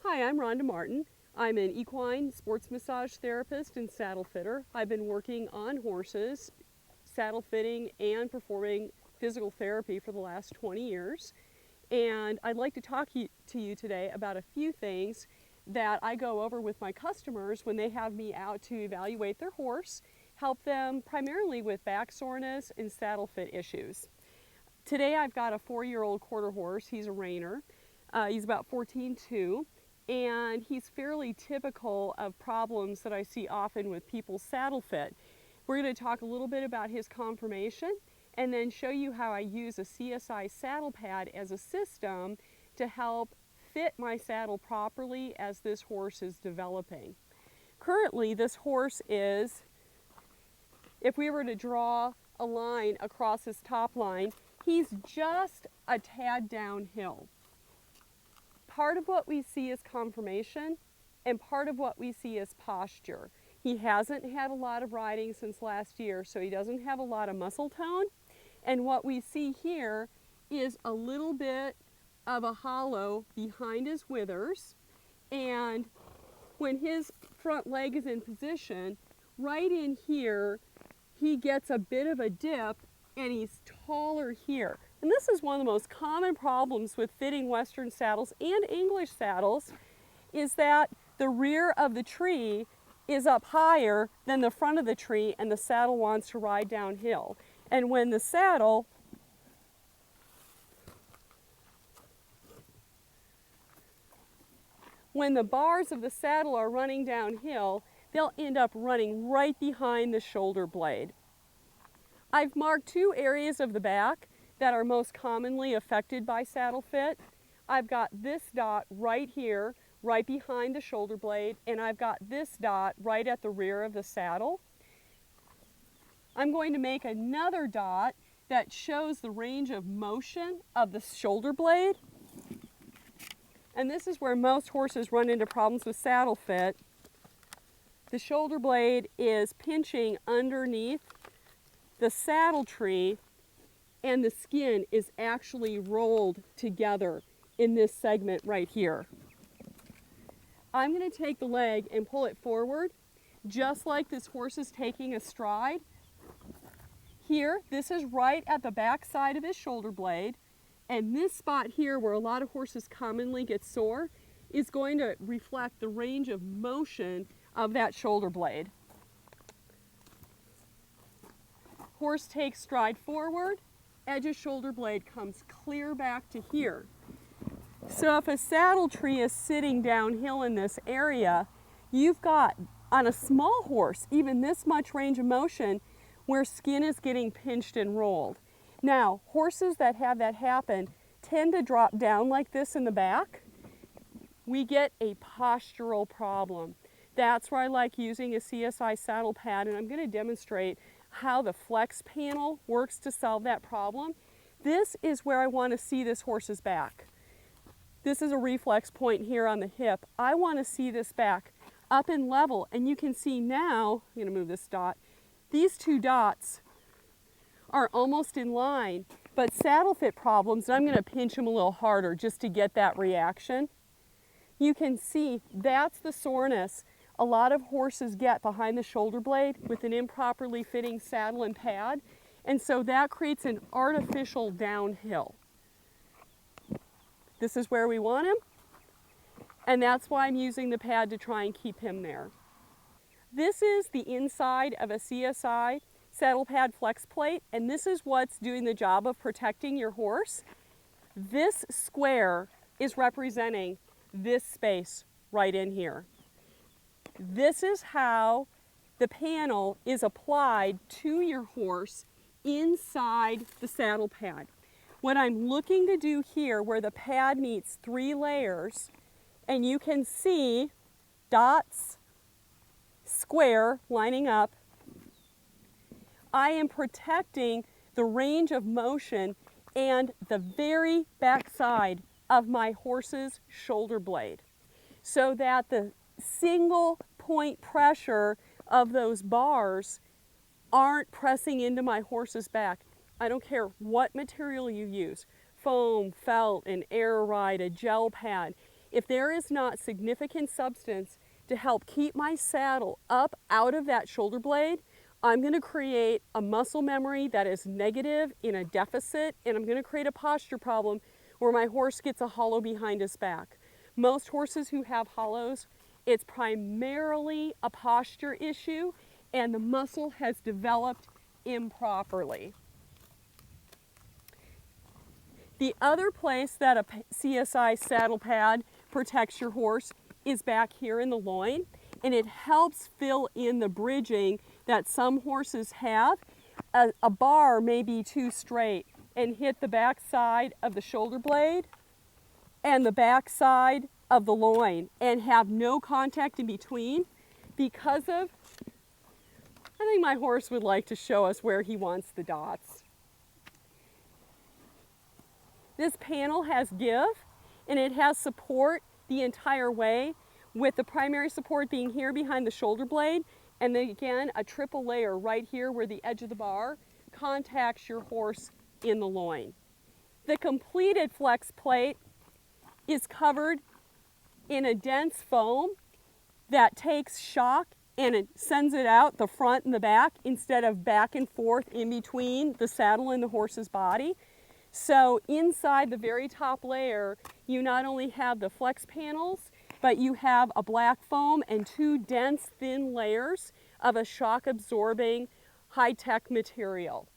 Hi, I'm Rhonda Martin. I'm an equine sports massage therapist and saddle fitter. I've been working on horses, saddle fitting, and performing physical therapy for the last 20 years. And I'd like to talk to you today about a few things that I go over with my customers when they have me out to evaluate their horse, help them primarily with back soreness and saddle fit issues. Today I've got a 4-year-old quarter horse. He's a reiner. He's about 14.2, and he's fairly typical of problems that I see often with people's saddle fit. We're going to talk a little bit about his conformation and then show you how I use a CSI Saddlepad as a system to help fit my saddle properly as this horse is developing. Currently, this horse is, if we were to draw a line across his top line, he's just a tad downhill. Part of what we see is conformation, and part of what we see is posture. He hasn't had a lot of riding since last year, so he doesn't have a lot of muscle tone. And what we see here is a little bit of a hollow behind his withers. And when his front leg is in position, right in here, he gets a bit of a dip and he's taller here. And this is one of the most common problems with fitting Western saddles and English saddles, is that the rear of the tree is up higher than the front of the tree and the saddle wants to ride downhill. And when the bars of the saddle are running downhill, they'll end up running right behind the shoulder blade. I've marked 2 areas of the back that are most commonly affected by saddle fit. I've got this dot right here, right behind the shoulder blade, and I've got this dot right at the rear of the saddle. I'm going to make another dot that shows the range of motion of the shoulder blade. And this is where most horses run into problems with saddle fit. The shoulder blade is pinching underneath the saddle tree, and the skin is actually rolled together in this segment right here. I'm going to take the leg and pull it forward, just like this horse is taking a stride. Here, this is right at the back side of his shoulder blade, and this spot here where a lot of horses commonly get sore is going to reflect the range of motion of that shoulder blade. Horse takes stride forward, edge of shoulder blade comes clear back to here. So if a saddle tree is sitting downhill in this area, you've got, on a small horse, even this much range of motion where skin is getting pinched and rolled. Now, horses that have that happen tend to drop down like this in the back. We get a postural problem. That's where I like using a CSI Saddlepad, and I'm going to demonstrate how the flex panel works to solve that problem. This is where I want to see this horse's back. This is a reflex point here on the hip. I want to see this back up and level, and you can see now, I'm going to move this dot, these 2 dots are almost in line, but saddle fit problems, and I'm going to pinch them a little harder just to get that reaction. You can see that's the soreness a lot of horses get behind the shoulder blade with an improperly fitting saddle and pad, and so that creates an artificial downhill. This is where we want him, and that's why I'm using the pad to try and keep him there. This is the inside of a CSI Saddlepad Flex-Plate, and this is what's doing the job of protecting your horse. This square is representing this space right in here. This is how the panel is applied to your horse inside the saddle pad. What I'm looking to do here, where the pad meets 3 layers, and you can see dots, square lining up, I am protecting the range of motion and the very back side of my horse's shoulder blade, so that the single point pressure of those bars aren't pressing into my horse's back. I don't care what material you use, foam, felt, an air ride, a gel pad. if there is not significant substance to help keep my saddle up out of that shoulder blade, I'm going to create a muscle memory that is negative in a deficit, and I'm going to create a posture problem where my horse gets a hollow behind his back. Most horses who have hollows, it's primarily a posture issue, and the muscle has developed improperly. The other place that a CSI saddle pad protects your horse is back here in the loin, and it helps fill in the bridging that some horses have. A bar may be too straight and hit the back side of the shoulder blade and the back side of the loin and have no contact in between because of, I think my horse would like to show us where he wants the dots. This panel has give, and it has support the entire way, with the primary support being here behind the shoulder blade, and then again a triple layer right here where the edge of the bar contacts your horse in the loin. The completed flex plate is covered in a dense foam that takes shock and it sends it out the front and the back instead of back and forth in between the saddle and the horse's body. So inside the very top layer, you not only have the flex panels, but you have a black foam and two dense, thin layers of a shock-absorbing, high-tech material.